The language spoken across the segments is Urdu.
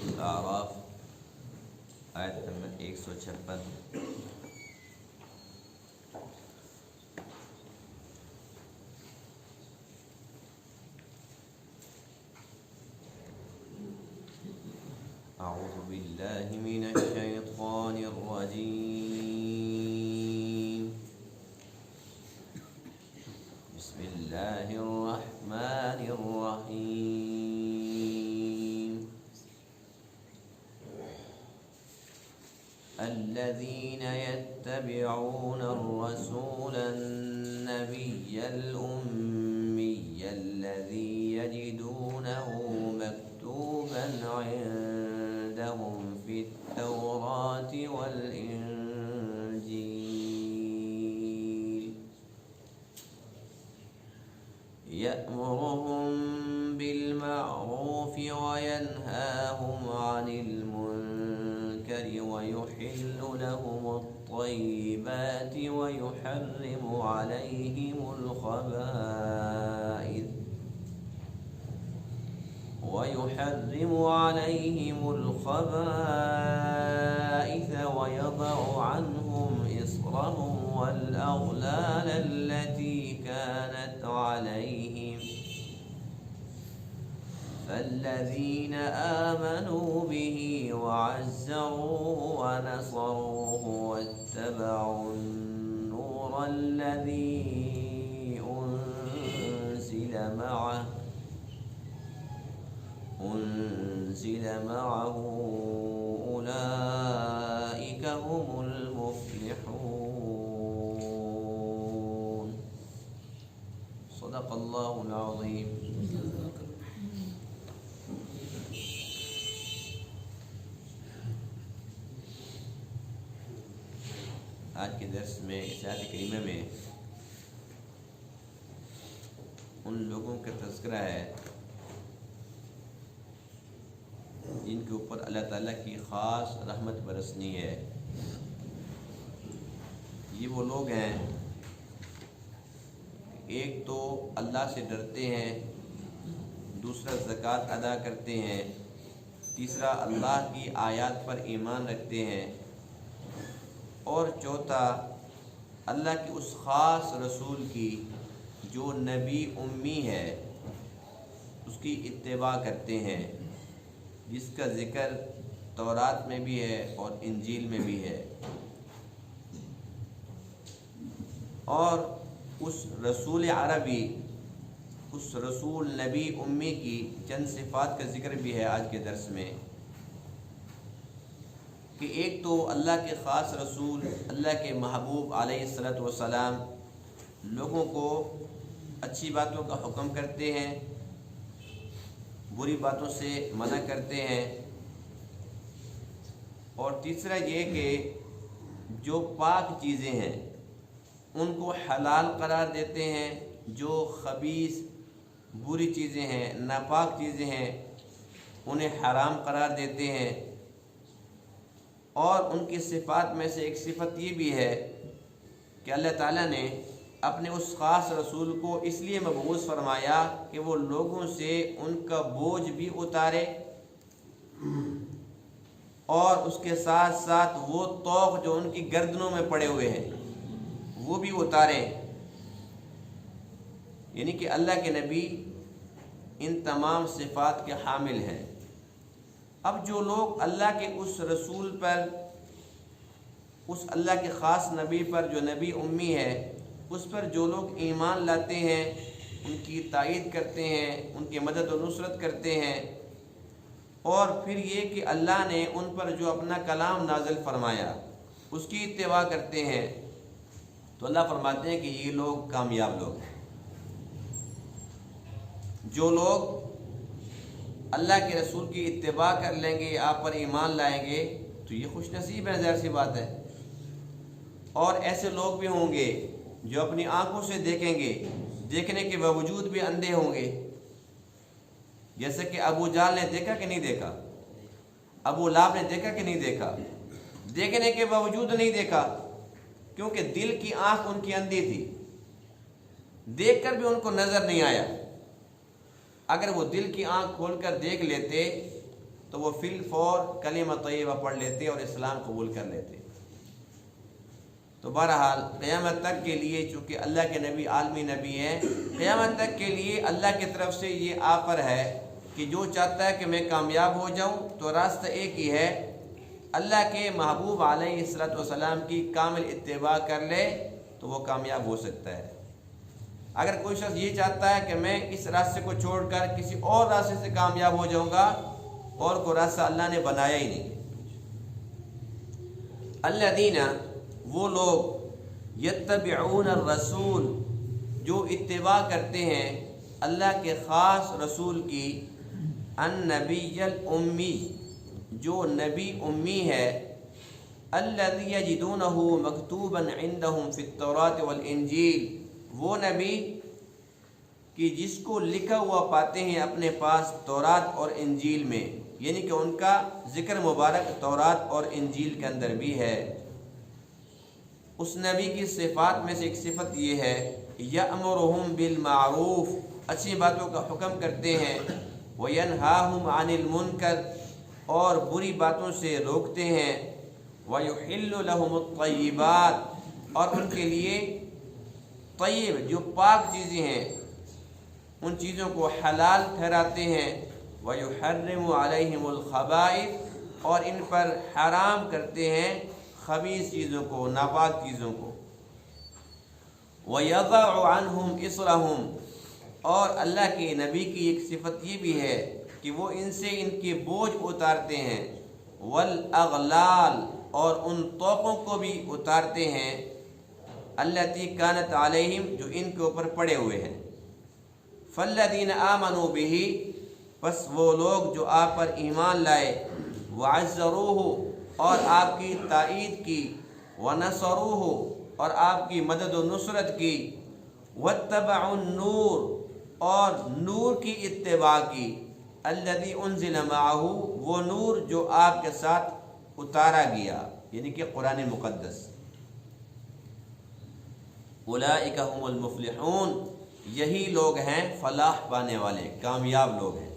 سورۃ الاعراف آیت نمبر 156۔ اعوذ باللہ من الشیطان الرجیم، بسم اللہ الرحمن الرحیم۔ الذين يتبعون الرسول النبي الأمي الذي يجدونه مكتوبا عندهم في التوراة والإنجيل يأمرهم بالمعروف وينهاهم عن المنكر ويحل لهم الطيبات ويحرم عليهم الخبائث ويضع عنهم إصرهم والأغلال التي كانت عليهم، فالذين آمنوا به وعزروه ونصروه واتبعوا النور الذي أنزل معه أولئك هم المفلحون۔ صدق اللہ العظیم۔ آج کے درس میں اس آیت کریمہ میں ان لوگوں کا تذکرہ ہے جن کے اوپر اللہ تعالیٰ کی خاص رحمت برسنی ہے۔ یہ وہ لوگ ہیں، ایک تو اللہ سے ڈرتے ہیں، دوسرا زکوٰۃ ادا کرتے ہیں، تیسرا اللہ کی آیات پر ایمان رکھتے ہیں، اور چوتھا اللہ کے اس خاص رسول کی جو نبی امی ہے اس کی اتباع کرتے ہیں، جس کا ذکر تورات میں بھی ہے اور انجیل میں بھی ہے۔ اور اس رسول عربی، اس رسول نبی امی کی چند صفات کا ذکر بھی ہے آج کے درس میں، کہ ایک تو اللہ کے خاص رسول، اللہ کے محبوب علیہ الصلوۃ والسلام لوگوں کو اچھی باتوں کا حکم کرتے ہیں، بری باتوں سے منع کرتے ہیں، اور تیسرا یہ کہ جو پاک چیزیں ہیں ان کو حلال قرار دیتے ہیں، جو خبیث بری چیزیں ہیں، ناپاک چیزیں ہیں انہیں حرام قرار دیتے ہیں۔ اور ان کی صفات میں سے ایک صفت یہ بھی ہے کہ اللہ تعالیٰ نے اپنے اس خاص رسول کو اس لیے مبعوث فرمایا کہ وہ لوگوں سے ان کا بوجھ بھی اتارے اور اس کے ساتھ ساتھ وہ طوق جو ان کی گردنوں میں پڑے ہوئے ہیں وہ بھی اتاریں۔ یعنی کہ اللہ کے نبی ان تمام صفات کے حامل ہیں۔ اب جو لوگ اللہ کے اس رسول پر، اس اللہ کے خاص نبی پر جو نبی امی ہے، اس پر جو لوگ ایمان لاتے ہیں، ان کی تائید کرتے ہیں، ان کی مدد و نصرت کرتے ہیں، اور پھر یہ کہ اللہ نے ان پر جو اپنا کلام نازل فرمایا اس کی اتباع کرتے ہیں، تو اللہ فرماتے ہیں کہ یہ لوگ کامیاب لوگ ہیں۔ جو لوگ اللہ کے رسول کی اتباع کر لیں گے، آپ پر ایمان لائیں گے، تو یہ خوش نصیب ہے، ظاہر سی بات ہے۔ اور ایسے لوگ بھی ہوں گے جو اپنی آنکھوں سے دیکھیں گے، دیکھنے کے باوجود بھی اندھے ہوں گے، جیسے کہ ابو جہل نے دیکھا کہ نہیں دیکھا، ابو لہب نے دیکھا کہ نہیں دیکھا، دیکھنے کے باوجود نہیں دیکھا کیونکہ دل کی آنکھ ان کی اندھی تھی، دیکھ کر بھی ان کو نظر نہیں آیا۔ اگر وہ دل کی آنکھ کھول کر دیکھ لیتے تو وہ فی الفور کلمہ طیبہ پڑھ لیتے اور اسلام قبول کر لیتے۔ تو بہرحال قیامت تک کے لیے چونکہ اللہ کے نبی عالمی نبی ہیں، قیامت تک کے لیے اللہ کی طرف سے یہ آفر ہے کہ جو چاہتا ہے کہ میں کامیاب ہو جاؤں تو راستہ ایک ہی ہے، اللہ کے محبوب علیہ الصلوۃ والسلام کی کامل اتباع کر لے تو وہ کامیاب ہو سکتا ہے۔ اگر کوئی شخص یہ چاہتا ہے کہ میں اس راستے کو چھوڑ کر کسی اور راستے سے کامیاب ہو جاؤں گا، اور کوئی راستہ اللہ نے بنایا ہی نہیں۔ الذین، وہ لوگ، یتبعون الرسول، جو اتباع کرتے ہیں اللہ کے خاص رسول کی، النبی الامی، جو نبی امی ہے، الذی یجدونہ مکتوبا عندہم فی التوراۃ والانجیل، وہ نبی کہ جس کو لکھا ہوا پاتے ہیں اپنے پاس تورات اور انجیل میں، یعنی کہ ان کا ذکر مبارک تورات اور انجیل کے اندر بھی ہے۔ اس نبی کی صفات میں سے ایک صفت یہ ہے، یأمرہم بالمعروف، اچھی باتوں کا حکم کرتے ہیں، وینہاہم عن المنکر، اور بری باتوں سے روکتے ہیں، ویحل لہم الطیبات، اور ان کے لیے طیب جو پاک چیزیں ہیں ان چیزوں کو حلال ٹھہراتے ہیں، ویحرم علیہم الخبائث، اور ان پر حرام کرتے ہیں خبیث چیزوں کو، ناپاک چیزوں کو، وَيَضَعُ عَنْهُمْ إِصْرَهُمْ، اور اللہ کے نبی کی ایک صفت یہ بھی ہے کہ وہ ان سے ان کے بوجھ اتارتے ہیں، وَالْأَغْلَالِ، اور ان طوقوں کو بھی اتارتے ہیں، الَّتِي كَانَتْ عَلَيْهِمْ، جو ان کے اوپر پڑے ہوئے ہیں۔ فَالَّذِينَ آمَنُوا بِهِ، پس وہ لوگ جو آپ پر ایمان لائے، وَعَزَّرُوهُ، اور آپ کی تائید کی، وَنَصَرُوهُ، اور آپ کی مدد و نصرت کی، وَاتَّبَعُوا النُّورَ، اور نور کی اتباع کی، الَّذِي أُنزِلَ مَعَهُ، وہ نور جو آپ کے ساتھ اتارا گیا، یعنی کہ قرآن مقدس۔ اولئک هم المفلحون، یہی لوگ ہیں فلاح پانے والے، کامیاب لوگ ہیں۔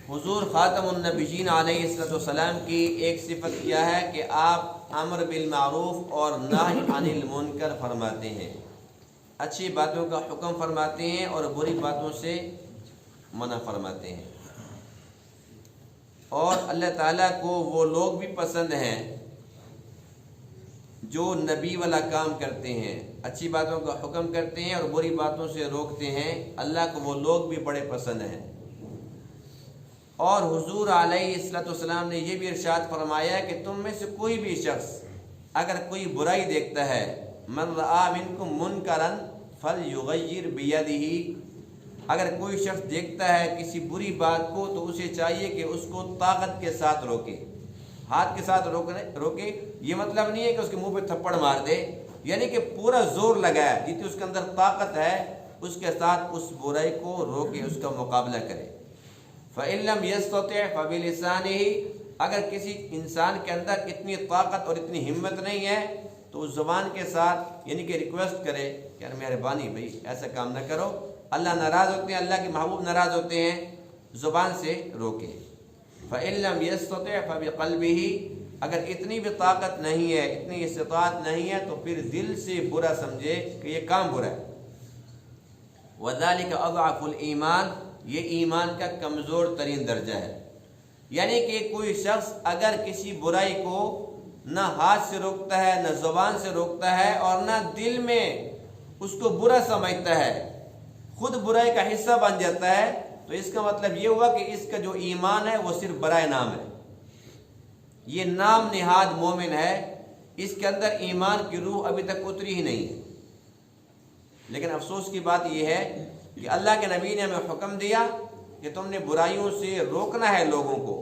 حضور خاتم النبیین علیہ الصلوۃ والسلام کی ایک صفت کیا ہے کہ آپ امر بالمعروف اور نہی عن المنکر فرماتے ہیں، اچھی باتوں کا حکم فرماتے ہیں اور بری باتوں سے منع فرماتے ہیں۔ اور اللہ تعالیٰ کو وہ لوگ بھی پسند ہیں جو نبی والا کام کرتے ہیں، اچھی باتوں کا حکم کرتے ہیں اور بری باتوں سے روکتے ہیں، اللہ کو وہ لوگ بھی بڑے پسند ہیں۔ اور حضور علیہ الصلوۃ والسلام نے یہ بھی ارشاد فرمایا کہ تم میں سے کوئی بھی شخص اگر کوئی برائی دیکھتا ہے، من رآ منکم منکرا فلیغیر بیدہ، اگر کوئی شخص دیکھتا ہے کسی بری بات کو تو اسے چاہیے کہ اس کو طاقت کے ساتھ روکے، ہاتھ کے ساتھ روکے۔ یہ مطلب نہیں ہے کہ اس کے منہ پہ تھپڑ مار دے، یعنی کہ پورا زور لگائے، جتنی اس کے اندر طاقت ہے اس کے ساتھ اس برائی کو روکے، اس کا مقابلہ کرے۔ فَإِن لَّمْ يَسْتَطِعْ فَبِلِسَانِهِ، اگر کسی انسان کے اندر اتنی طاقت اور اتنی ہمت نہیں ہے تو اس زبان کے ساتھ یعنی کہ ریکویسٹ کرے کہ یار مہربانی بھائی ایسا کام نہ کرو، اللہ ناراض ہوتے ہیں، اللہ کے محبوب ناراض ہوتے ہیں، زبان سے روکے۔ فَإِن لَّمْ يَسْتَطِعْ فَبِقَلْبِهِ، اگر اتنی بھی طاقت نہیں ہے، اتنی استطاعت نہیں ہے تو پھر دل سے برا سمجھے کہ یہ کام برا ہے۔ وَذَلِكَ أَضْعَفُ الْإِيمَانِ، یہ ایمان کا کمزور ترین درجہ ہے۔ یعنی کہ کوئی شخص اگر کسی برائی کو نہ ہاتھ سے روکتا ہے، نہ زبان سے روکتا ہے اور نہ دل میں اس کو برا سمجھتا ہے، خود برائی کا حصہ بن جاتا ہے، تو اس کا مطلب یہ ہوا کہ اس کا جو ایمان ہے وہ صرف برائے نام ہے، یہ نام نہاد مومن ہے، اس کے اندر ایمان کی روح ابھی تک اتری ہی نہیں ہے۔ لیکن افسوس کی بات یہ ہے کہ اللہ کے نبی نے ہمیں حکم دیا کہ تم نے برائیوں سے روکنا ہے لوگوں کو،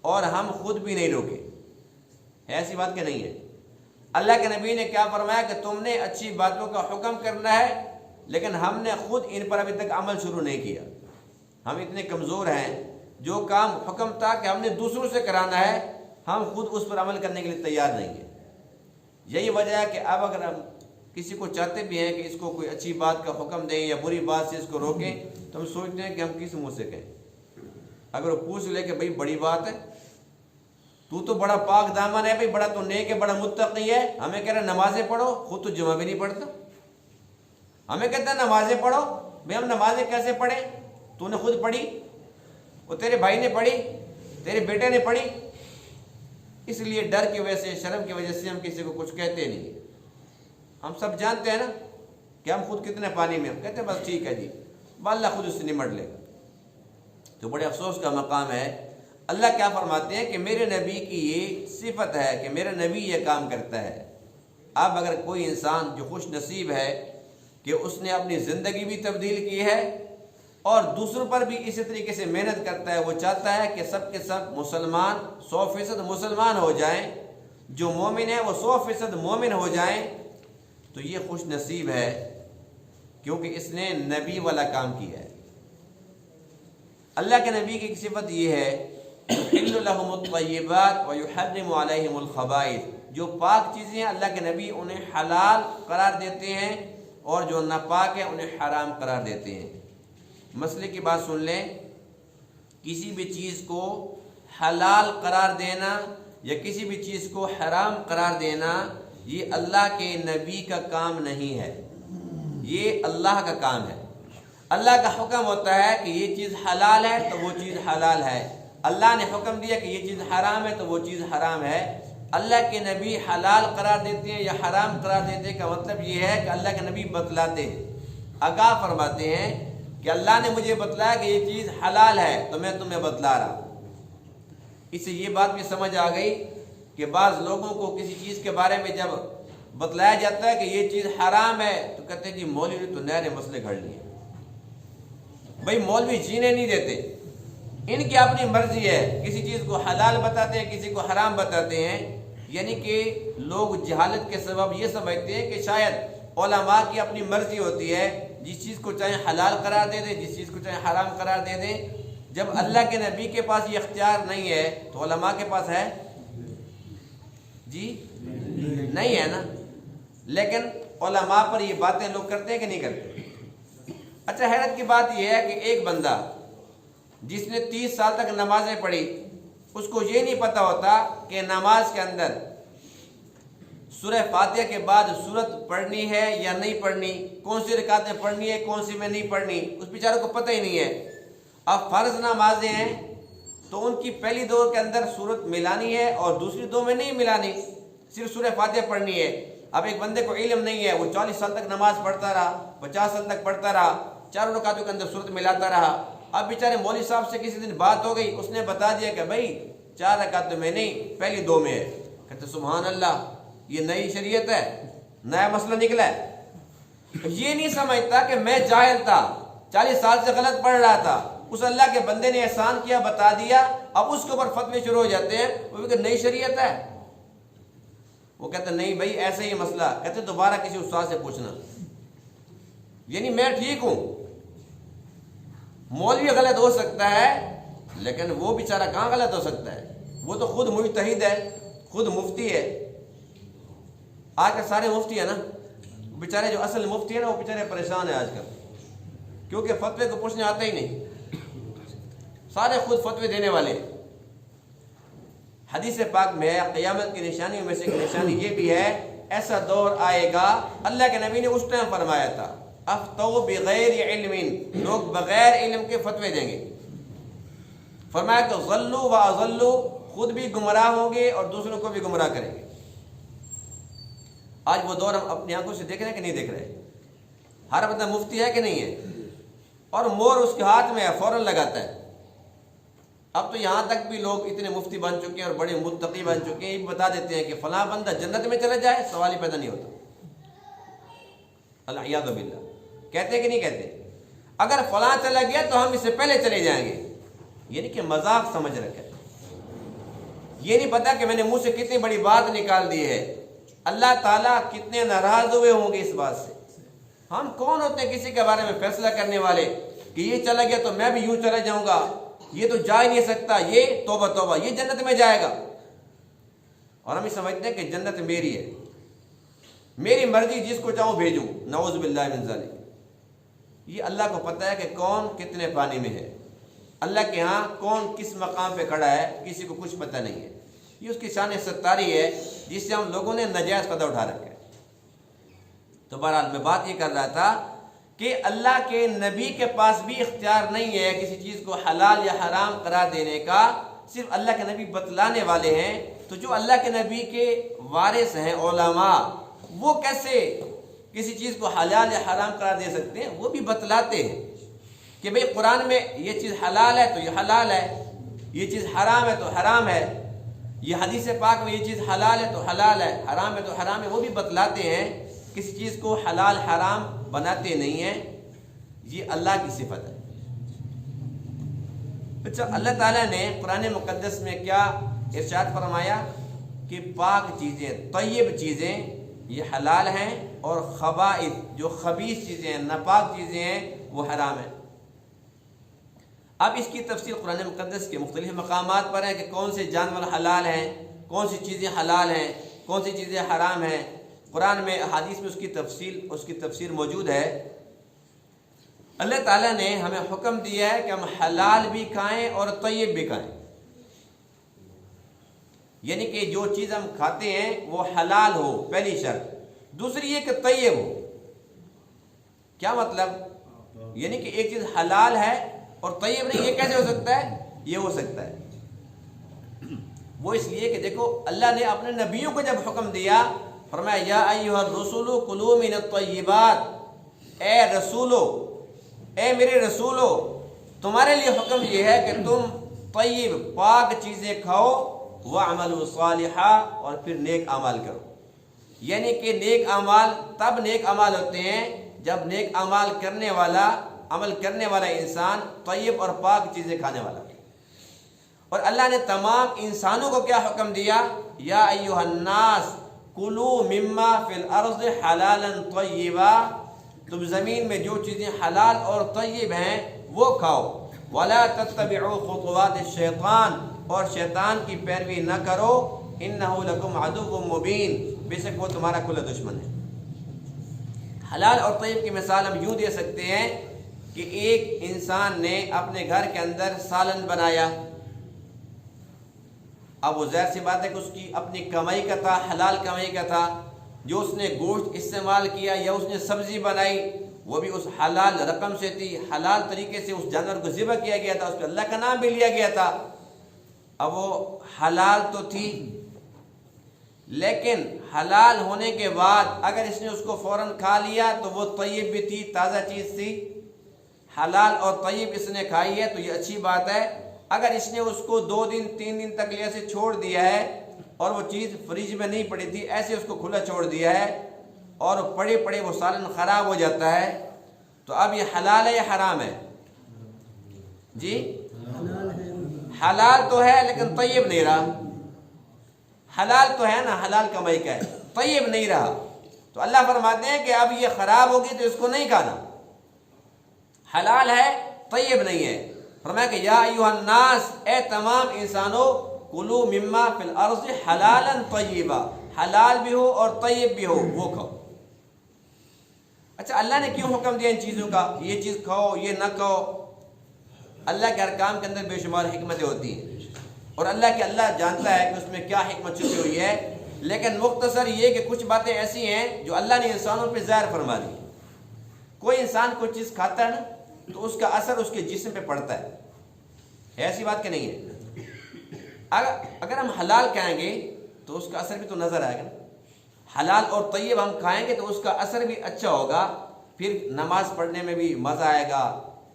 اور ہم خود بھی نہیں روکے، ہے ایسی بات کہ نہیں ہے؟ اللہ کے نبی نے کیا فرمایا کہ تم نے اچھی باتوں کا حکم کرنا ہے، لیکن ہم نے خود ان پر ابھی تک عمل شروع نہیں کیا۔ ہم اتنے کمزور ہیں، جو کام حکم تھا کہ ہم نے دوسروں سے کرانا ہے، ہم خود اس پر عمل کرنے کے لیے تیار نہیں ہیں۔ یہی وجہ ہے کہ اب اگر ہم کسی کو چاہتے بھی ہیں کہ اس کو کوئی اچھی بات کا حکم دیں یا بری بات سے اس کو روکیں، تو ہم سوچتے ہیں کہ ہم کس منہ سے کہیں۔ اگر وہ پوچھ لے کہ بھئی بڑی بات ہے، تو بڑا پاک دامن ہے بھئی، بڑا تو نیک ہے، بڑا متقی ہے، ہمیں کہہ رہے نمازیں پڑھو، خود تو جمعہ بھی نہیں پڑھتا، ہمیں کہتا ہے نمازیں پڑھو، بھئی ہم نمازیں کیسے پڑھیں؟ تو نے خود پڑھی، وہ تیرے بھائی نے پڑھی، تیرے بیٹے نے پڑھی۔ اس لیے ڈر کی وجہ سے، شرم کی وجہ سے ہم کسی کو کچھ کہتے نہیں۔ ہم سب جانتے ہیں نا کہ ہم خود کتنے پانی میں، ہم کہتے ہیں بس ٹھیک ہے جی، اللہ خود اس سے نمٹ لے گا۔ تو بڑے افسوس کا مقام ہے، اللہ کیا فرماتے ہیں کہ میرے نبی کی یہ صفت ہے کہ میرا نبی یہ کام کرتا ہے۔ اب اگر کوئی انسان جو خوش نصیب ہے کہ اس نے اپنی زندگی بھی تبدیل کی ہے اور دوسروں پر بھی اسی طریقے سے محنت کرتا ہے، وہ چاہتا ہے کہ سب کے سب مسلمان 100% مسلمان ہو جائیں، جو مومن ہے وہ 100% مومن ہو جائیں، تو یہ خوش نصیب ہے کیونکہ اس نے نبی والا کام کیا ہے۔ اللہ کے نبی کی صفت یہ ہے يحل لهم الطيبات ويحرم عليهم الخبائث، جو پاک چیزیں ہیں اللہ کے نبی انہیں حلال قرار دیتے ہیں اور جو ناپاک ہیں انہیں حرام قرار دیتے ہیں۔ مسئلے کی بات سن لیں، کسی بھی چیز کو حلال قرار دینا یا کسی بھی چیز کو حرام قرار دینا یہ اللہ کے نبی کا کام نہیں ہے، یہ اللہ کا کام ہے۔ اللہ کا حکم ہوتا ہے کہ یہ چیز حلال ہے تو وہ چیز حلال ہے، اللہ نے حکم دیا کہ یہ چیز حرام ہے تو وہ چیز حرام ہے۔ اللہ کے نبی حلال قرار دیتے ہیں یا حرام قرار دیتے ہیں کا مطلب یہ ہے کہ اللہ کے نبی بتلاتے ہیں، آگاہ فرماتے ہیں کہ اللہ نے مجھے بتلایا کہ یہ چیز حلال ہے تو میں تمہیں بتلا رہا ہوں۔ اس سے یہ بات بھی سمجھ آ گئی کہ بعض لوگوں کو کسی چیز کے بارے میں جب بتلایا جاتا ہے کہ یہ چیز حرام ہے تو کہتے ہیں جی مولوی نے تو نئے مسئلے گھڑ لیے۔ بھائی مولوی جینے نہیں دیتے، ان کی اپنی مرضی ہے، کسی چیز کو حلال بتاتے ہیں کسی کو حرام بتاتے ہیں، یعنی کہ لوگ جہالت کے سبب یہ سمجھتے ہیں کہ شاید علماء کی اپنی مرضی ہوتی ہے، جس چیز کو چاہیں حلال قرار دے دیں، جس چیز کو چاہیں حرام قرار دے دیں۔ جب اللہ کے نبی کے پاس یہ اختیار نہیں ہے تو علماء کے پاس ہے؟ جی نہیں ہے نا، لیکن علماء پر یہ باتیں لوگ کرتے ہیں کہ نہیں کرتے؟ اچھا حیرت کی بات یہ ہے کہ ایک بندہ جس نے 30 سال تک نمازیں پڑھی، اس کو یہ نہیں پتہ ہوتا کہ نماز کے اندر سورہ فاتحہ کے بعد سورت پڑھنی ہے یا نہیں پڑھنی، کون سی رکعت میں پڑھنی ہے کون سی میں نہیں پڑھنی، اس بیچارے کو پتہ ہی نہیں ہے۔ اب فرض نمازیں ہیں تو ان کی پہلی دو کے اندر سورت ملانی ہے اور دوسری دو میں نہیں ملانی، صرف سورہ فاتحہ پڑھنی ہے۔ اب ایک بندے کو علم نہیں ہے، وہ 40 سال تک نماز پڑھتا رہا، 50 سال تک پڑھتا رہا، چاروں رکعتوں کے اندر سورت ملاتا رہا۔ اب بیچارے مولوی صاحب سے کسی دن بات ہو گئی، اس نے بتا دیا کہ بھائی 4 رکعتوں میں نہیں پہلی 2 میں ہے۔ کہتے سبحان اللہ، یہ نئی شریعت ہے، نیا مسئلہ نکلا ہے۔ یہ نہیں سمجھتا کہ میں جاہل تھا، 40 سال سے غلط پڑھ رہا تھا، اس اللہ کے بندے نے احسان کیا، بتا دیا، اب اس کے اوپر فتوے شروع ہو جاتے ہیں، وہ کہ نئی شریعت ہے۔ وہ کہتے نہیں بھائی ایسا ہی مسئلہ، کہتے دوبارہ کسی استاد سے پوچھنا، یعنی میں ٹھیک ہوں، مولوی غلط ہو سکتا ہے لیکن وہ بیچارہ کہاں غلط ہو سکتا ہے، وہ تو خود مجتہد ہے، خود مفتی ہے۔ آج کل سارے مفتی ہیں نا، بیچارے جو اصل مفتی ہیں نا وہ بیچارے پریشان ہیں آج کل، کیونکہ فتوے کو پوچھنے آتا ہی نہیں، سارے خود فتوے دینے والے۔ حدیث پاک میں ہے قیامت کی نشانیوں میں سے ایک نشانی یہ بھی ہے، ایسا دور آئے گا، اللہ کے نبی نے اس ٹائم فرمایا تھا، افتوا بغیر علم، لوگ بغیر علم کے فتوے دیں گے۔ فرمایا کہ ضلوا واضلوا، خود بھی گمراہ ہوں گے اور دوسروں کو بھی گمراہ کریں گے۔ آج وہ دور ہم اپنی آنکھوں سے دیکھ رہے ہیں کہ نہیں دیکھ رہے؟ ہر بندہ مفتی ہے کہ نہیں ہے، اور مور اس کے ہاتھ میں ہے، فوراً لگاتا ہے۔ اب تو یہاں تک بھی لوگ اتنے مفتی بن چکے ہیں اور بڑے متقی بن چکے ہیں، یہ بتا دیتے ہیں کہ فلاں بندہ جنت میں چلا جائے، سوال ہی پیدا نہیں ہوتا۔ العیاذ باللہ، کہتے کہ نہیں کہتے؟ اگر فلاں چلا گیا تو ہم اس سے پہلے چلے جائیں گے، یعنی کہ مذاق سمجھ رکھے، یہ نہیں پتا کہ میں نے منہ سے کتنی بڑی بات نکال دی ہے، اللہ تعالیٰ کتنے ناراض ہوئے ہوں گے اس بات سے۔ ہم کون ہوتے ہیں کسی کے بارے میں فیصلہ کرنے والے کہ یہ چلا گیا تو میں بھی یوں چلا جاؤں گا، یہ تو جا ہی نہیں سکتا، یہ توبہ توبہ یہ جنت میں جائے گا، اور ہم یہ سمجھتے ہیں کہ جنت میری ہے۔ میری مرضی جس کو چاہوں بھیجوں، نعوذ باللہ من ذالک۔ یہ اللہ کو پتہ ہے کہ کون کتنے پانی میں ہے، اللہ کے ہاں کون کس مقام پہ کھڑا ہے، کسی کو کچھ پتہ نہیں ہے۔ یہ اس کی شان ستاری ہے جس سے ہم لوگوں نے ناجائز قدر اٹھا رکھا ہے۔ تو بہرحال میں بات یہ کر رہا تھا کہ اللہ کے نبی کے پاس بھی اختیار نہیں ہے کسی چیز کو حلال یا حرام قرار دینے کا، صرف اللہ کے نبی بتلانے والے ہیں۔ تو جو اللہ کے نبی کے وارث ہیں علماء، وہ کیسے کسی چیز کو حلال یا حرام قرار دے سکتے ہیں؟ وہ بھی بتلاتے ہیں کہ بھئی قرآن میں یہ چیز حلال ہے تو یہ حلال ہے، یہ چیز حرام ہے تو حرام ہے، یہ حدیث پاک میں یہ چیز حلال ہے تو حلال ہے، حرام ہے تو حرام ہے۔ وہ بھی بتلاتے ہیں، کسی چیز کو حلال حرام بناتے نہیں ہیں۔ یہ اللہ کی صفت ہے۔ اچھا، اللہ تعالیٰ نے قرآن مقدس میں کیا ارشاد فرمایا کہ پاک چیزیں، طیب چیزیں یہ حلال ہیں، اور خبائث جو خبیث چیزیں ہیں، ناپاک چیزیں ہیں، وہ حرام ہیں۔ اب اس کی تفصیل قرآن مقدس کے مختلف مقامات پر ہے کہ کون سے جانور حلال ہیں، کون سی چیزیں حلال ہیں، کون سی چیزیں حرام ہیں۔ قرآن میں، احادیث میں اس کی تفسیر موجود ہے۔ اللہ تعالیٰ نے ہمیں حکم دیا ہے کہ ہم حلال بھی کھائیں اور طیب بھی کھائیں، یعنی کہ جو چیز ہم کھاتے ہیں وہ حلال ہو، پہلی شرط۔ دوسری یہ کہ طیب ہو۔ کیا مطلب؟ یعنی کہ ایک چیز حلال ہے اور طیب نہیں، یہ کیسے ہو سکتا ہے؟ یہ ہو سکتا ہے وہ اس لیے کہ دیکھو، اللہ نے اپنے نبیوں کو جب حکم دیا، فرمایا یا ایھا الرسول کلوا من الطیبات، اے رسولو، اے میرے رسولو، تمہارے لیے حکم یہ ہے کہ تم طیب پاک چیزیں کھاؤ، وَاعْمَلُوا صَالِحًا، اور پھر نیک اعمال کرو۔ یعنی کہ نیک اعمال تب نیک اعمال ہوتے ہیں جب نیک اعمال کرنے والا، عمل کرنے والا انسان طیب اور پاک چیزیں کھانے والا۔ اور اللہ نے تمام انسانوں کو کیا حکم دیا؟ یا ایھا الناس کلوا مما فی الارض حلالا طیبا، تم زمین میں جو چیزیں حلال اور طیب ہیں وہ کھاؤ، ولا تتبعوا خطوات الشیطان، اور شیطان کی پیروی نہ کرو، انہ لکم عدو مبین، بے شک وہ تمہارا کھلا دشمن ہے۔ حلال اور طیب کی مثال ہم یوں دے سکتے ہیں کہ ایک انسان نے اپنے گھر کے اندر سالن بنایا، اب وہ ظاہر سی بات ہے کہ اس کی اپنی کمائی کا تھا، حلال کمائی کا تھا۔ جو اس نے گوشت استعمال کیا یا اس نے سبزی بنائی وہ بھی اس حلال رقم سے تھی، حلال طریقے سے اس جانور کو ذبح کیا گیا تھا، اس پہ اللہ کا نام بھی لیا گیا تھا۔ اب وہ حلال تو تھی، لیکن حلال ہونے کے بعد اگر اس نے اس کو فوراً کھا لیا تو وہ طیب بھی تھی، تازہ چیز تھی۔ حلال اور طیب اس نے کھائی ہے تو یہ اچھی بات ہے۔ اگر اس نے اس کو 2 دن 3 دن تک ایسے چھوڑ دیا ہے اور وہ چیز فریج میں نہیں پڑی تھی، ایسے اس کو کھلا چھوڑ دیا ہے اور پڑے پڑے وہ سالن خراب ہو جاتا ہے، تو اب یہ حلال ہے یا حرام ہے؟ جی حلال تو ہے لیکن طیب نہیں رہا۔ حلال تو ہے نا، حلال کمائی کا ہے، طیب نہیں رہا، تو اللہ فرماتے ہیں کہ اب یہ خراب ہوگی تو اس کو نہیں کھانا۔ حلال ہے، طیب نہیں ہے۔ فرمایا کہ یا ایھا الناس، اے تمام انسانوں، کلوا مما فی الارض حلالا طیبا، حلال بھی ہو اور طیب بھی ہو وہ کھاؤ۔ اچھا، اللہ نے کیوں حکم دیا ان چیزوں کا؟ یہ چیز کھاؤ، یہ نہ کھاؤ۔ اللہ کے ہر کام کے اندر بے شمار حکمتیں ہوتی ہیں، اور اللہ جانتا ہے کہ اس میں کیا حکمت چھپی ہوئی ہے، لیکن مختصر یہ کہ کچھ باتیں ایسی ہیں جو اللہ نے انسانوں پہ ظاہر فرما دی۔ کوئی انسان کوئی چیز کھاتا ہے نا تو اس کا اثر اس کے جسم پہ پڑتا ہے ایسی بات کہ نہیں ہے؟ اگر ہم حلال کھائیں گے تو اس کا اثر بھی تو نظر آئے گا نا۔ حلال اور طیب ہم کھائیں گے تو اس کا اثر بھی اچھا ہوگا، پھر نماز پڑھنے میں بھی مزہ آئے گا،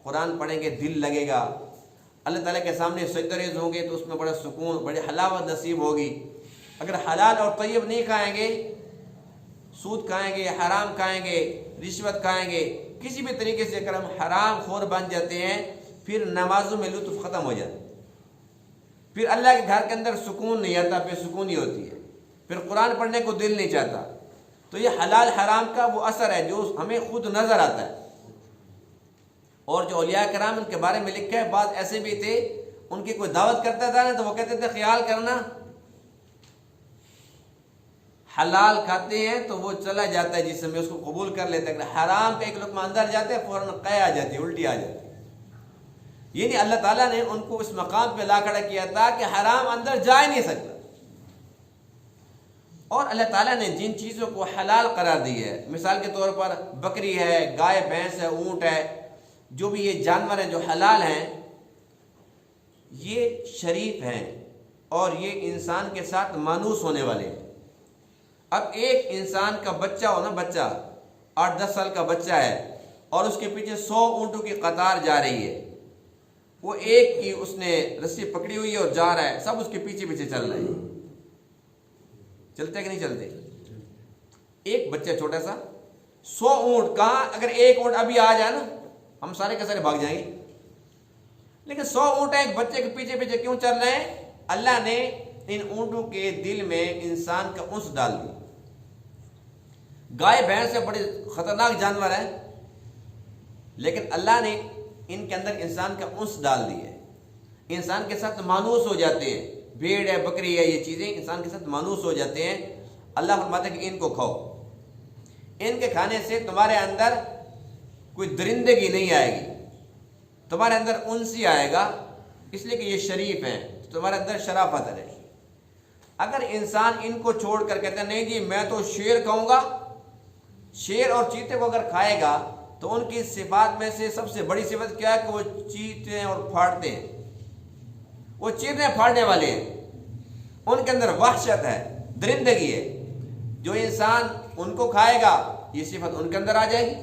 قرآن پڑھیں گے دل لگے گا، اللہ تعالیٰ کے سامنے سجدہ ریز ہوں گے تو اس میں بڑا سکون، بڑی حلاوت نصیب ہوگی۔ اگر حلال اور طیب نہیں کھائیں گے، سود کھائیں گے، حرام کھائیں گے، رشوت کھائیں گے، کسی بھی طریقے سے اگر ہم حرام خور بن جاتے ہیں، پھر نمازوں میں لطف ختم ہو جاتا ہے، پھر اللہ کے گھر کے اندر سکون نہیں آتا، بے سکونی ہوتی ہے، پھر قرآن پڑھنے کو دل نہیں چاہتا۔ تو یہ حلال حرام کا وہ اثر ہے جو ہمیں خود نظر آتا ہے۔ اور جو اولیاء کرام ان کے بارے میں لکھا ہے، بعض ایسے بھی تھے ان کی کوئی دعوت کرتا تھا نا تو وہ کہتے تھے خیال کرنا حلال کھاتے ہیں تو وہ چلا جاتا ہے جسم میں، اس کو قبول کر لیتا ہے، اگر حرام کا ایک لقمہ اندر جاتا ہے فوراً قے آ جاتی ہے، الٹی آ جاتی ہے۔ یعنی اللہ تعالیٰ نے ان کو اس مقام پہ لا کھڑا کیا تھا کہ حرام اندر جا ہی نہیں سکتا۔ اور اللہ تعالیٰ نے جن چیزوں کو حلال قرار دی ہے، مثال کے طور پر بکری ہے، گائے بھینس ہے، اونٹ ہے، جو بھی یہ جانور ہیں جو حلال ہیں، یہ شریف ہیں اور یہ انسان کے ساتھ مانوس ہونے والے ہیں۔ اب ایک انسان کا بچہ ہو نا، بچہ 8-10 سال کا بچہ ہے اور اس کے پیچھے 100 اونٹوں کی قطار جا رہی ہے، وہ ایک کی اس نے رسی پکڑی ہوئی ہے اور جا رہا ہے، سب اس کے پیچھے پیچھے چل رہے ہیں، چلتے کہ نہیں چلتے؟ ایک بچہ چھوٹا سا، 100 اونٹ، کہاں اگر ایک اونٹ ابھی آ جائے نا ہم سارے کے سارے بھاگ جائیں گے، لیکن 100 اونٹ ایک بچے کے پیچھے پیچھے کیوں چل رہے ہیں؟ اللہ نے ان اونٹوں کے دل میں انسان کا انس ڈال دیا۔ گائے بھینس سے بڑے خطرناک جانور ہیں، لیکن اللہ نے ان کے اندر انسان کا انس ڈال دیا ہے، انسان کے ساتھ مانوس ہو جاتے ہیں۔ بھیڑ ہے، بکری ہے، یہ چیزیں انسان کے ساتھ مانوس ہو جاتے ہیں۔ اللہ فرماتا ہے کہ ان کو کھاؤ، ان کے کھانے سے تمہارے اندر کوئی درندگی نہیں آئے گی، تمہارے اندر انسی آئے گا، اس لیے کہ یہ شریف ہیں، تمہارے اندر شرافت ہے۔ اگر انسان ان کو چھوڑ کر کہتا ہے نہیں جی میں تو شیر کھاؤں گا، شیر اور چیتے کو اگر کھائے گا تو ان کی صفات میں سے سب سے بڑی صفت کیا ہے کہ وہ چیتے اور پھاڑتے ہیں، وہ چیرنے پھاڑنے والے ہیں، ان کے اندر وحشت ہے، درندگی ہے۔ جو انسان ان کو کھائے گا یہ صفت ان کے اندر آ جائے گی۔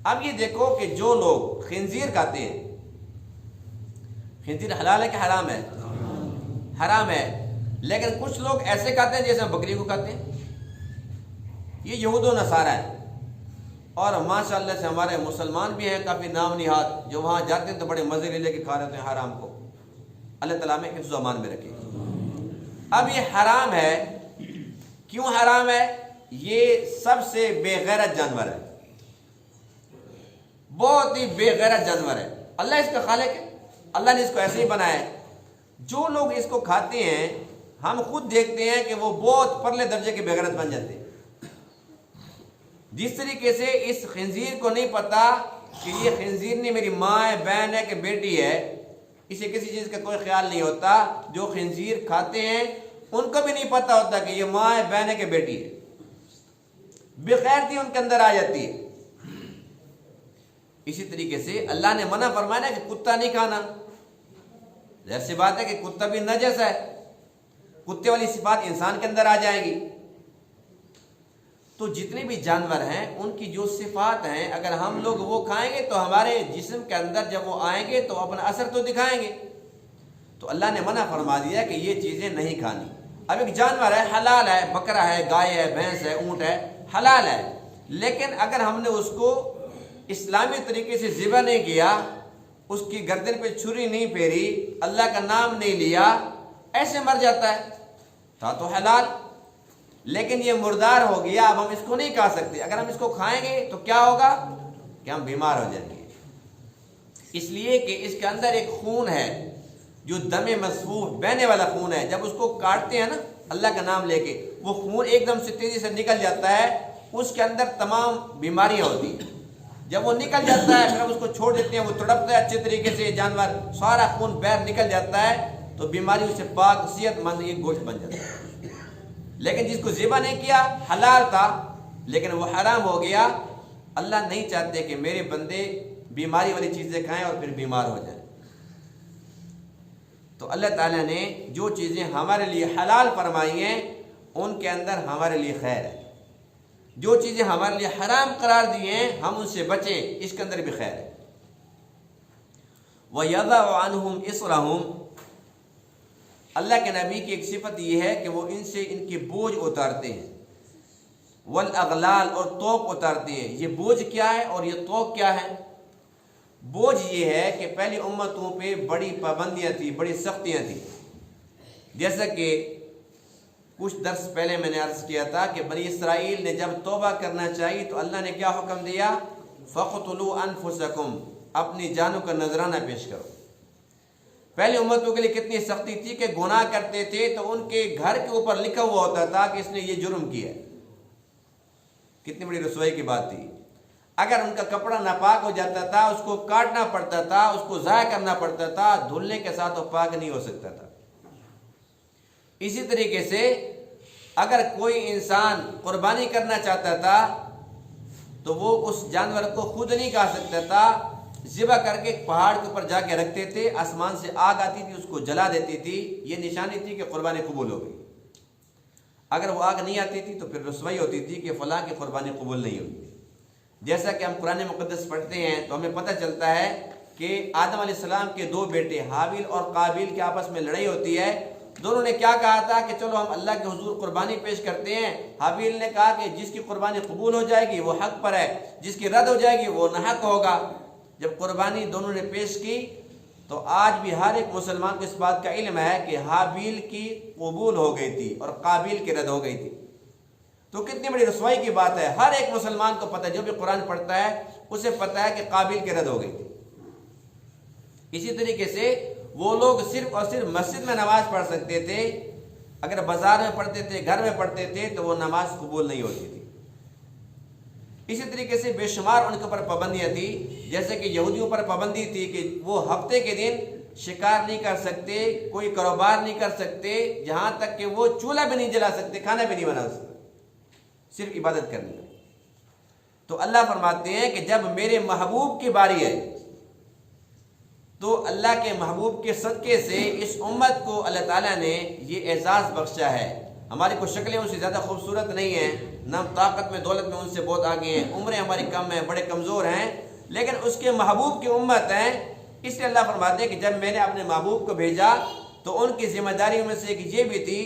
اب یہ دیکھو کہ جو لوگ خنزیر کھاتے ہیں، خنزیر حلال ہے کہ حرام ہے؟ حرام ہے، لیکن کچھ لوگ ایسے کھاتے ہیں جیسے بکری کو کھاتے ہیں، یہ یہود و نصارہ ہے۔ اور ماشاء اللہ سے ہمارے مسلمان بھی ہیں کافی نام نہاد، جو وہاں جاتے ہیں تو بڑے مزے لے کے کھا رہے ہیں حرام کو۔ اللہ تعالیٰ میں حفظ و امان میں رکھے۔ اب یہ حرام ہے، کیوں حرام ہے؟ یہ سب سے بے غیرت جانور ہے، بہت ہی بے غیرت جانور ہے۔ اللہ اس کا خالق ہے، اللہ نے اس کو ایسے ہی بنایا ہے۔ جو لوگ اس کو کھاتے ہیں ہم خود دیکھتے ہیں کہ وہ بہت پرلے درجے کے بے غیرت بن جاتے ہیں۔ جس طریقے سے اس خنزیر کو نہیں پتا کہ یہ خنزیر نہیں میری ماں ہے، بہن ہے کہ بیٹی ہے، اسے کسی چیز کا کوئی خیال نہیں ہوتا۔ جو خنزیر کھاتے ہیں ان کو بھی نہیں پتا ہوتا کہ یہ ماں ہے، بہن ہے کہ بیٹی ہے، بے غیرتی ان کے اندر آ جاتی ہے۔ اسی طریقے سے اللہ نے منع فرمایا کہ کتا نہیں کھانا، ظاہر سی بات ہے کہ کتا بھی نجس ہے، کتے والی صفات انسان کے اندر آ جائیں گی۔ تو جتنے بھی جانور ہیں ان کی جو صفات ہیں اگر ہم لوگ وہ کھائیں گے تو ہمارے جسم کے اندر جب وہ آئیں گے تو اپنا اثر تو دکھائیں گے۔ تو اللہ نے منع فرما دیا کہ یہ چیزیں نہیں کھانی۔ اب ایک جانور ہے حلال ہے، بکرا ہے، گائے ہے، بھینس ہے، اونٹ ہے، حلال ہے، لیکن اگر ہم نے اس کو اسلامی طریقے سے ذبح نہیں کیا، اس کی گردن پہ چھری نہیں پھیری، اللہ کا نام نہیں لیا، ایسے مر جاتا ہے، تھا تو حلال، لیکن یہ مردار ہو گیا، اب ہم اس کو نہیں کھا سکتے۔ اگر ہم اس کو کھائیں گے تو کیا ہوگا کہ ہم بیمار ہو جائیں گے، اس لیے کہ اس کے اندر ایک خون ہے جو دم مسفوح بہنے والا خون ہے، جب اس کو کاٹتے ہیں نا اللہ کا نام لے کے، وہ خون ایک دم سے تیزی سے نکل جاتا ہے، اس کے اندر تمام بیماریاں ہوتی ہیں۔ جب وہ نکل جاتا ہے پھر ہم اس کو چھوڑ دیتے ہیں، وہ تڑپتا ہے اچھے طریقے سے، جانور سارا خون باہر نکل جاتا ہے تو بیماریوں سے پاک صحت مند ایک گوشت بن جاتا ہے۔ لیکن جس کو ذبح نہیں کیا حلال تھا لیکن وہ حرام ہو گیا۔ اللہ نہیں چاہتے کہ میرے بندے بیماری والی چیزیں کھائیں اور پھر بیمار ہو جائیں۔ تو اللہ تعالیٰ نے جو چیزیں ہمارے لیے حلال فرمائی ہیں ان کے اندر ہمارے لیے خیر ہے، جو چیزیں ہمارے لیے حرام قرار دی ہیں ہم ان سے بچیں، اس کے اندر بھی خیر ہے۔ وَيَضَعُ عَنْهُمْ إِصْرَهُمْ، اللہ کے نبی کی ایک صفت یہ ہے کہ وہ ان سے ان کے بوجھ اتارتے ہیں، وَالْأَغْلَالَ، اور طوق اتارتے ہیں۔ یہ بوجھ کیا ہے اور یہ طوق کیا ہے؟ بوجھ یہ ہے کہ پہلی امتوں پہ بڑی پابندیاں تھیں، بڑی سختیاں تھیں، جیسا کہ کچھ درس پہلے میں نے عرض کیا تھا کہ بنی اسرائیل نے جب توبہ کرنا چاہی تو اللہ نے کیا حکم دیا؟ فَقْتُلُوا أَنفُسَكُمْ، اپنی جانوں کا نذرانہ پیش کرو۔ پہلی امتوں کے لیے کتنی سختی تھی کہ گناہ کرتے تھے تو ان کے گھر کے اوپر لکھا ہوا ہوتا تھا کہ اس نے یہ جرم کیا. کتنی بڑی رسوائی کی بات تھی. اگر ان کا کپڑا ناپاک ہو جاتا تھا اس کو کاٹنا پڑتا تھا, اس کو ضائع کرنا پڑتا تھا, دھلنے کے ساتھ وہ پاک نہیں ہو سکتا تھا. اسی طریقے سے اگر کوئی انسان قربانی کرنا چاہتا تھا تو وہ اس جانور کو خود نہیں کھا سکتا تھا, ذبح کر کے پہاڑ کے اوپر جا کے رکھتے تھے, آسمان سے آگ آتی تھی اس کو جلا دیتی تھی, یہ نشانی تھی کہ قربانی قبول ہو گئی. اگر وہ آگ نہیں آتی تھی تو پھر رسوائی ہوتی تھی کہ فلاں کی قربانی قبول نہیں ہوئی. جیسا کہ ہم قرآن مقدس پڑھتے ہیں تو ہمیں پتہ چلتا ہے کہ آدم علیہ السلام کے دو بیٹے حابیل اور قابیل کے آپس میں لڑائی ہوتی ہے. دونوں نے کیا کہا تھا کہ چلو ہم اللہ کے حضور قربانی پیش کرتے ہیں. حابیل نے کہا کہ جس کی قربانی قبول ہو جائے گی وہ حق پر ہے, جس کی رد ہو جائے گی وہ ناحق ہوگا. جب قربانی دونوں نے پیش کی تو آج بھی ہر ایک مسلمان کو اس بات کا علم ہے کہ حابیل کی قبول ہو گئی تھی اور قابیل کی رد ہو گئی تھی. تو کتنی بڑی رسوائی کی بات ہے. ہر ایک مسلمان کو پتہ ہے, جو بھی قرآن پڑھتا ہے اسے پتہ ہے کہ قابیل کی رد ہو گئی تھی. اسی طریقے سے وہ لوگ صرف اور صرف مسجد میں نماز پڑھ سکتے تھے, اگر بازار میں پڑھتے تھے, گھر میں پڑھتے تھے تو وہ نماز قبول نہیں ہوتی تھی. اسی طریقے سے بے شمار ان کے اوپر پابندیاں تھیں, جیسے کہ یہودیوں پر پابندی تھی کہ وہ ہفتے کے دن شکار نہیں کر سکتے, کوئی کاروبار نہیں کر سکتے, جہاں تک کہ وہ چولہا بھی نہیں جلا سکتے, کھانا بھی نہیں بنا سکتے, صرف عبادت کرنی ہے. تو اللہ فرماتے ہیں کہ جب میرے محبوب کی باری ہے تو اللہ کے محبوب کے صدقے سے اس امت کو اللہ تعالیٰ نے یہ اعزاز بخشا ہے. ہماری کوئی شکلیں ان سے زیادہ خوبصورت نہیں ہیں, نہ طاقت میں دولت میں ان سے بہت آگے ہیں, عمریں ہماری کم ہیں, بڑے کمزور ہیں, لیکن اس کے محبوب کی امت ہیں. اس لیے اللہ فرماتے ہیں کہ جب میں نے اپنے محبوب کو بھیجا تو ان کی ذمہ داریوں میں سے ایک یہ بھی تھی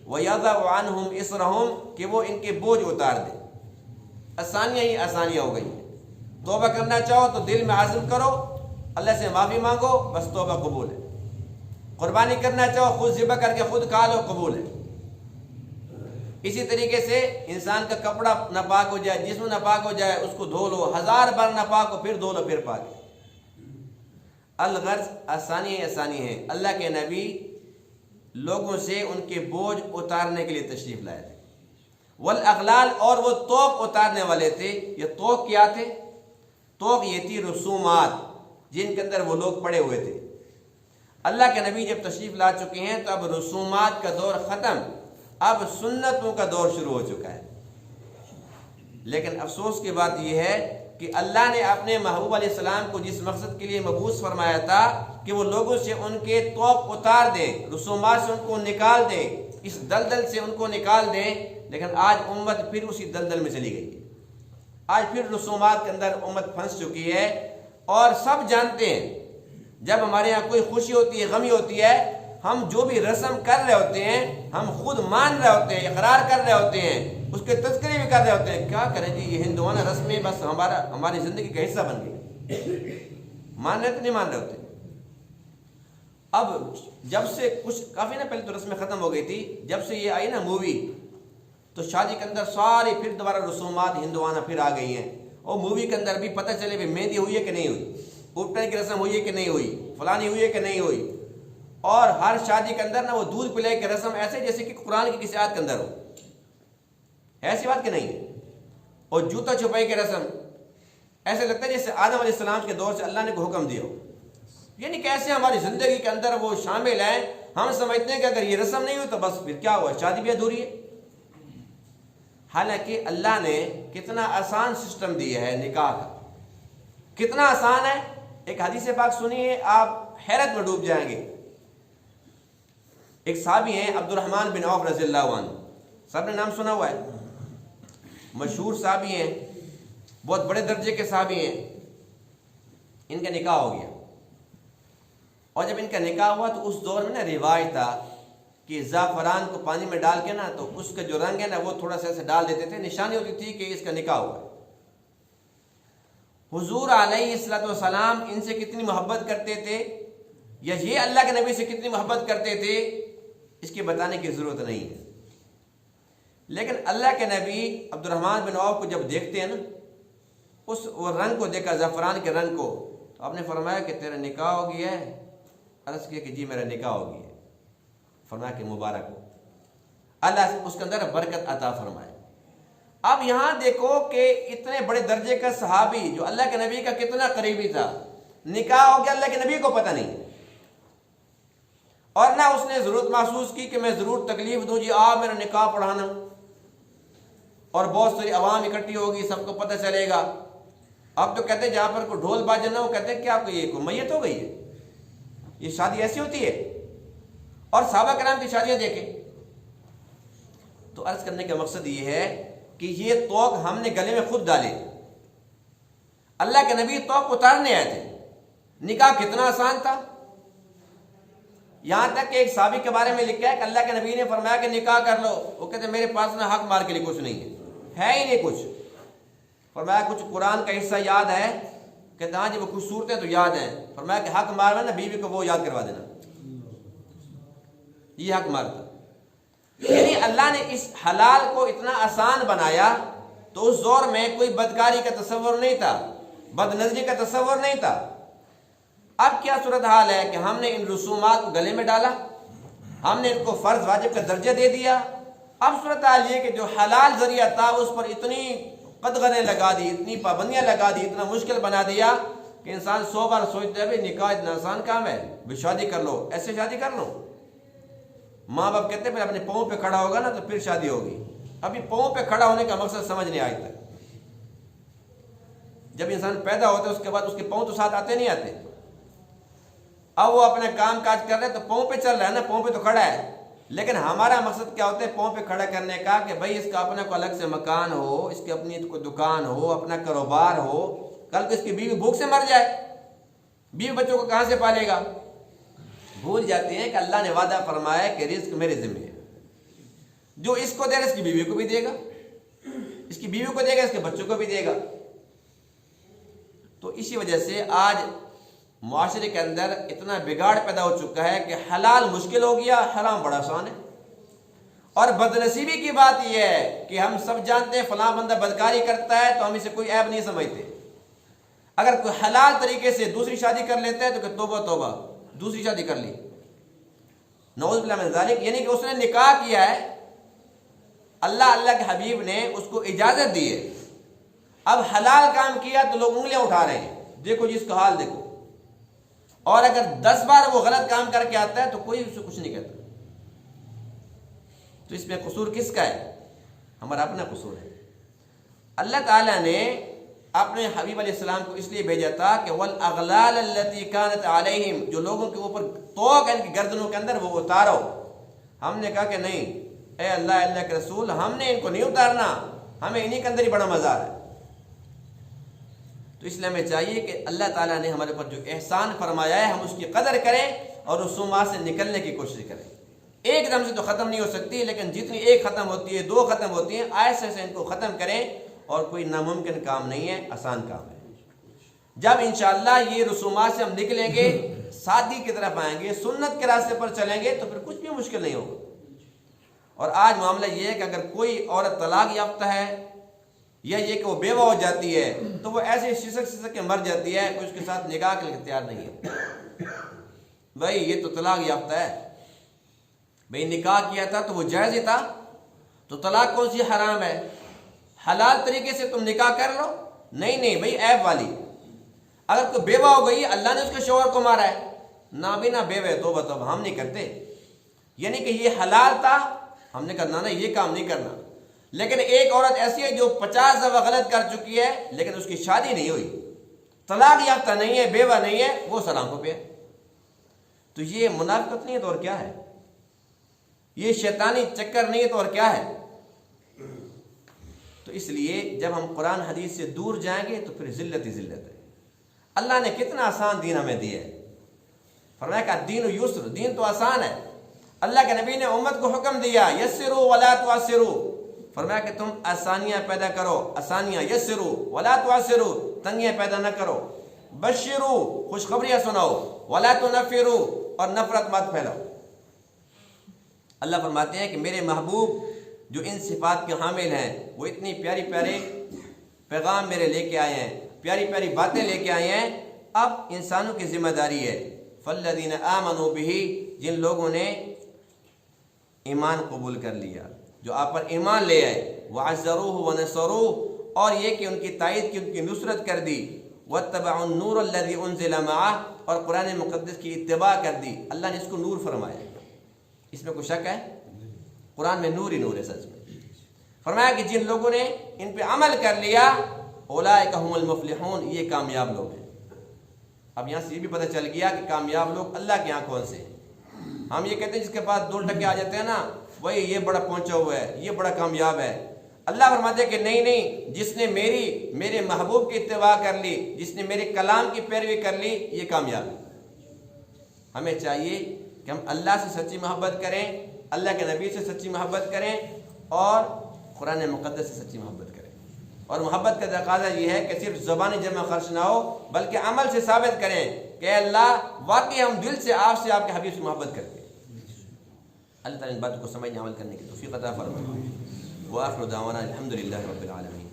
وَيَضَعُ عَنْهُمْ إِصْرَهُمْ کہ وہ ان کے بوجھ اتار دیں. آسانیاں ہی آسانیاں ہو گئی. توبہ کرنا چاہو تو دل میں عزم کرو, اللہ سے معافی مانگو, بس توبہ قبول ہے. قربانی کرنا چاہو خود ذبح کر کے خود کھا لو, قبول ہے. اسی طریقے سے انسان کا کپڑا ناپاک ہو جائے, جسم ناپاک ہو جائے, اس کو دھو لو, 1000 بار ناپاک ہو پھر دھو لو, پھر پاک. الغرض آسانی آسانی ہے. اللہ کے نبی لوگوں سے ان کے بوجھ اتارنے کے لیے تشریف لائے تھے. والاغلال اور وہ توق اتارنے والے تھے. یہ توق کیا تھے؟ توق یہ تھی رسومات جن کے اندر وہ لوگ پڑے ہوئے تھے. اللہ کے نبی جب تشریف لا چکے ہیں تو اب رسومات کا دور ختم, اب سنتوں کا دور شروع ہو چکا ہے. لیکن افسوس کی بات یہ ہے کہ اللہ نے اپنے محبوب علیہ السلام کو جس مقصد کے لیے مبعوث فرمایا تھا کہ وہ لوگوں سے ان کے توق اتار دیں, رسومات سے ان کو نکال دیں, اس دلدل سے ان کو نکال دیں, لیکن آج امت پھر اسی دلدل میں چلی گئی ہے. آج پھر رسومات کے اندر امت پھنس چکی ہے. اور سب جانتے ہیں جب ہمارے یہاں کوئی خوشی ہوتی ہے, غمی ہوتی ہے, ہم جو بھی رسم کر رہے ہوتے ہیں ہم خود مان رہے ہوتے ہیں, اقرار کر رہے ہوتے ہیں, اس کے تذکرے بھی کر رہے ہوتے ہیں. کیا کریں جی, یہ ہندوانہ رسمیں بس ہماری زندگی کا حصہ بن گئی. مان رہے تو نہیں مان رہے ہوتے. اب جب سے کچھ کافی نا پہلے تو رسمیں ختم ہو گئی تھی, جب سے یہ آئی نا مووی تو شادی کے اندر ساری پھر دوبارہ رسومات ہندوانہ پھر آ گئی ہیں. اور مووی کے اندر بھی پتہ چلے بھی مہندی ہوئی ہے کہ نہیں ہوئی, اٹھنے کی رسم ہوئی ہے کہ نہیں ہوئی, فلانی ہوئی ہے کہ نہیں ہوئی. اور ہر شادی کے اندر نا وہ دودھ پلائے کی رسم ایسے جیسے کہ قرآن کی کسی آیت کے اندر ہو, ایسی بات کہ نہیں ہے. اور جوتا چھپائی کی رسم ایسے لگتا ہے جیسے آدم علیہ السلام کے دور سے اللہ نے کو حکم دیا ہو. یعنی کیسے ہماری زندگی کے اندر وہ شامل ہیں. ہم سمجھتے ہیں کہ اگر یہ رسم نہیں ہوئی تو بس پھر کیا ہوا, شادی بھی ادھوری ہے. حالانکہ اللہ نے کتنا آسان سسٹم دیا ہے نکاح کا, کتنا آسان ہے. ایک حدیث پاک سنیے, آپ حیرت میں ڈوب جائیں گے. ایک صحابی ہیں عبد الرحمن بن عوف رضی اللہ عنہ, سب نے نام سنا ہوا ہے, مشہور صحابی ہیں, بہت بڑے درجے کے صحابی ہیں. ان کا نکاح ہو گیا, اور جب ان کا نکاح ہوا تو اس دور میں نا روایت تھا کہ زعفران کو پانی میں ڈال کے نا تو اس کا جو رنگ ہے نا وہ تھوڑا سا ایسے ڈال دیتے تھے, نشانی ہوتی تھی کہ اس کا نکاح ہوا. حضور علیہ الصلوۃ والسلام ان سے کتنی محبت کرتے تھے, یا یہ اللہ کے نبی سے کتنی محبت کرتے تھے, اس کی بتانے کی ضرورت نہیں ہے. لیکن اللہ کے نبی عبد الرحمن بن عوف کو جب دیکھتے ہیں نا, اس وہ رنگ کو دیکھا, زعفران کے رنگ کو, تو آپ نے فرمایا کہ تیرا نکاح ہو گیا ہے. عرض کیا کہ جی میرا نکاح ہو گیا ہے۔ فرمایا کہ مبارک ہو، اللہ اس کے اندر برکت عطا فرمائے۔ اب یہاں دیکھو کہ اتنے بڑے درجے کا صحابی جو اللہ کے نبی کا کتنا قریبی تھا، نکاح ہو گیا، اللہ کے نبی کو پتہ نہیں، اور نہ اس نے ضرورت محسوس کی کہ میں ضرور تکلیف دوں، جی آپ میرا نکاح پڑھانا، اور بہت ساری عوام اکٹھی ہوگی، سب کو پتہ چلے گا۔ اب تو کہتے ہیں جہاں پر کوئی ڈھول باجے نہ ہو، کہتے ہیں کیا کوئی میت ہو گئی ہے، یہ شادی ایسی ہوتی ہے۔ اور صحابہ کرام کی شادیاں دیکھیں۔ تو عرض کرنے کا مقصد یہ ہے کہ یہ توق ہم نے گلے میں خود ڈالے، اللہ کے نبی توق اتارنے آئے تھے۔ نکاح کتنا آسان تھا، یہاں تک کہ ایک صحابی کے بارے میں لکھا ہے کہ اللہ کے نبی نے فرمایا کہ نکاح کر لو، وہ کہتے میرے پاس نہ حق مار کے لیے کچھ نہیں ہے ہی نہیں کچھ۔ فرمایا کچھ قرآن کا حصہ یاد ہے؟ کہتے ہاں جی وہ کچھ صورتیں تو یاد ہیں۔ فرمایا کہ حق مارنا نا بیوی کو وہ یاد کروا دینا، یہ حق مار تھا۔ یعنی اللہ نے اس حلال کو اتنا آسان بنایا، تو اس دور میں کوئی بدکاری کا تصور نہیں تھا، بد نظری کا تصور نہیں تھا۔ اب کیا صورتحال ہے کہ ہم نے ان رسومات کو گلے میں ڈالا، ہم نے ان کو فرض واجب کا درجہ دے دیا۔ اب صورتحال یہ کہ جو حلال ذریعہ تھا اس پر اتنی قدغنیں لگا دی، اتنی پابندیاں لگا دی، اتنا مشکل بنا دیا کہ انسان 100 بار سوچتا ہے بھائی نکاح اتنا آسان کام ہے، بھی شادی کر لو، ایسے شادی کر لو۔ ماں باپ کہتے ہیں پھر اپنے پاؤں پہ کھڑا ہوگا نا تو پھر شادی ہوگی۔ ابھی پاؤں پہ کھڑا ہونے کا مقصد سمجھ نہیں آج تک۔ جب انسان پیدا ہوتا ہے اس کے بعد اس کے پاؤں تو ساتھ آتے نہیں آتے۔ اب وہ اپنا کام کاج کر رہے تو پاؤں پہ چل رہا ہے نا، پاؤں پہ تو کھڑا ہے، لیکن ہمارا مقصد کیا ہوتا ہے پاؤں پہ کھڑا کرنے کا کہ بھائی اس کا اپنا کوئی الگ سے مکان ہو، اس کی اپنی کوئی دکان ہو، اپنا کاروبار ہو، کل کو اس کی بیوی بھوک سے مر جائے، بیوی بچوں کو کہاں سے پالے گا؟ بھول جاتے ہیں کہ اللہ نے وعدہ فرمایا کہ رزق میرے ذمہ ہے، جو اس کو دے گا اس کی بیوی کو بھی دے گا، اس کی بیوی کو دے گا اس کے بچوں کو بھی دے گا۔ تو اسی وجہ سے آج معاشرے کے اندر اتنا بگاڑ پیدا ہو چکا ہے کہ حلال مشکل ہو گیا، حرام بڑا آسان ہے۔ اور بدنصیبی کی بات یہ ہے کہ ہم سب جانتے ہیں فلاں بندہ بدکاری کرتا ہے تو ہم اسے کوئی عیب نہیں سمجھتے۔ اگر کوئی حلال طریقے سے دوسری شادی کر لیتا ہے تو کہ توبہ توبہ، دوسری شادی کر لی، نعوذ باللہ من ذالک، یعنی کہ اس نے نکاح کیا ہے، اللہ کے حبیب نے اس کو اجازت دی ہے، اب حلال کام کیا تو لوگ انگلیاں اٹھا رہے ہیں، دیکھو جی اس کا حال دیکھو۔ اور اگر 10 بار وہ غلط کام کر کے آتا ہے تو کوئی اسے کچھ نہیں کہتا۔ تو اس میں قصور کس کا ہے؟ ہمارا اپنا قصور ہے۔ اللہ تعالیٰ نے اپنے حبیب علیہ السلام کو اس لیے بھیجا تھا کہ وَالْأَغْلَالَ الَّتِي كَانَتْ عَلَيْهِمْ، جو لوگوں کے اوپر توق ہے ان کی گردنوں کے اندر، وہ اتارو۔ ہم نے کہا کہ نہیں اے اللہ کے رسول، ہم نے ان کو نہیں اتارنا، ہمیں انہی کے اندر ہی بڑا مزہ ہے۔ تو اس لیے ہمیں چاہیے کہ اللہ تعالیٰ نے ہمارے اوپر جو احسان فرمایا ہے ہم اس کی قدر کریں اور رسومات سے نکلنے کی کوشش کریں۔ ایک دم سے تو ختم نہیں ہو سکتی، لیکن جتنی ایک ختم ہوتی ہے، 2 ختم ہوتی ہیں، آہستہ سے ان کو ختم کریں، اور کوئی ناممکن کام نہیں ہے، آسان کام ہے۔ جب انشاءاللہ یہ رسومات سے ہم نکلیں گے، سادگی کی طرف آئیں گے، سنت کے راستے پر چلیں گے، تو پھر کچھ بھی مشکل نہیں ہوگا۔ اور آج معاملہ یہ ہے کہ اگر کوئی عورت طلاق یافتہ ہے یا یہ کہ وہ بیوہ ہو جاتی ہے تو وہ ایسے سسک کے مر جاتی ہے، کوئی اس کے ساتھ نکاح کے لیے تیار نہیں ہے۔ بھائی یہ تو طلاق یافتہ ہے، بھائی نکاح کیا تھا تو وہ جائز ہی تھا، تو طلاق کون سی حرام ہے؟ حلال طریقے سے تم نکاح کر لو۔ نہیں بھائی عیب والی، اگر کوئی بیوہ ہو گئی، اللہ نے اس کے شوہر کو مارا ہے، نہ بھی نہ بیوہ تو بتاؤ ہم نہیں کرتے، یعنی کہ یہ حلال تھا، ہم نے کہا نہ یہ کام نہیں کرنا۔ لیکن ایک عورت ایسی ہے جو 50 دفعہ غلط کر چکی ہے لیکن اس کی شادی نہیں ہوئی، طلاق یافتہ نہیں ہے، بیوہ نہیں ہے، وہ سلاموں پہ ہے، تو یہ منافقت نہیں ہے تو اور کیا ہے؟ یہ شیطانی چکر نہیں ہے تو اور کیا ہے؟ تو اس لیے جب ہم قرآن حدیث سے دور جائیں گے تو پھر ذلت ہی ذلت ہے۔ اللہ نے کتنا آسان دین ہمیں دیا ہے، فرمایا کہ دین یسر، دین تو آسان ہے۔ اللہ کے نبی نے امت کو حکم دیا یسروا ولا تعسروا، فرمایا کہ تم آسانیاں پیدا کرو، آسانیاں، یسروا ولا تعسروا، تنگیاں پیدا نہ کرو، بشروا خوشخبریاں سناؤ، ولا تنفروا اور نفرت مت پھیلاؤ۔ اللہ فرماتے ہیں کہ میرے محبوب جو ان صفات کے حامل ہیں وہ اتنی پیاری پیارے پیغام میرے لے کے آئے ہیں، پیاری پیاری باتیں لے کے آئے ہیں۔ اب انسانوں کی ذمہ داری ہے فالذین آمنوا بہ، جن لوگوں نے ایمان قبول کر لیا، جو آپ پر ایمان لے آئے، وعزروہ ونصروہ، اور یہ کہ ان کی تائید کی، ان کی نصرت کر دی، واتبعوا النور الذی انزل معہ، اور قرآن مقدس کی اتباع کر دی۔ اللہ نے اس کو نور فرمایا، اس میں کوئی شک ہے؟ قرآن میں نور ہی نور ہے سچ میں۔ فرمایا کہ جن لوگوں نے ان پہ عمل کر لیا، اولئک هم المفلحون، یہ کامیاب لوگ ہیں۔ اب یہاں سے یہ بھی پتہ چل گیا کہ کامیاب لوگ اللہ کے یہاں کون سے ہیں۔ ہم یہ کہتے ہیں جس کے پاس 2 ٹکے آ جاتے ہیں نا، وہی یہ بڑا پہنچا ہوا ہے، یہ بڑا کامیاب ہے۔ اللہ فرماتے ہیں کہ نہیں نہیں، جس نے میرے محبوب کی اتباع کر لی، جس نے میرے کلام کی پیروی کر لی، یہ کامیاب ہے۔ ہمیں چاہیے کہ ہم اللہ سے سچی محبت کریں، اللہ کے نبی سے سچی محبت کریں، اور قرآن مقدس سے سچی محبت کریں۔ اور محبت کا تقاضا یہ ہے کہ صرف زبانی جمع خرچ نہ ہو، بلکہ عمل سے ثابت کریں کہ اے اللہ واقعی ہم دل سے آپ کے حبیب سے محبت کرتے ہیں۔ اللہ تعالیٰ ان باتوں کو سمجھنے عمل کرنے کی توفیق عطا فرمائے۔ وآخر دعوانا الحمد للہ رب العالمین۔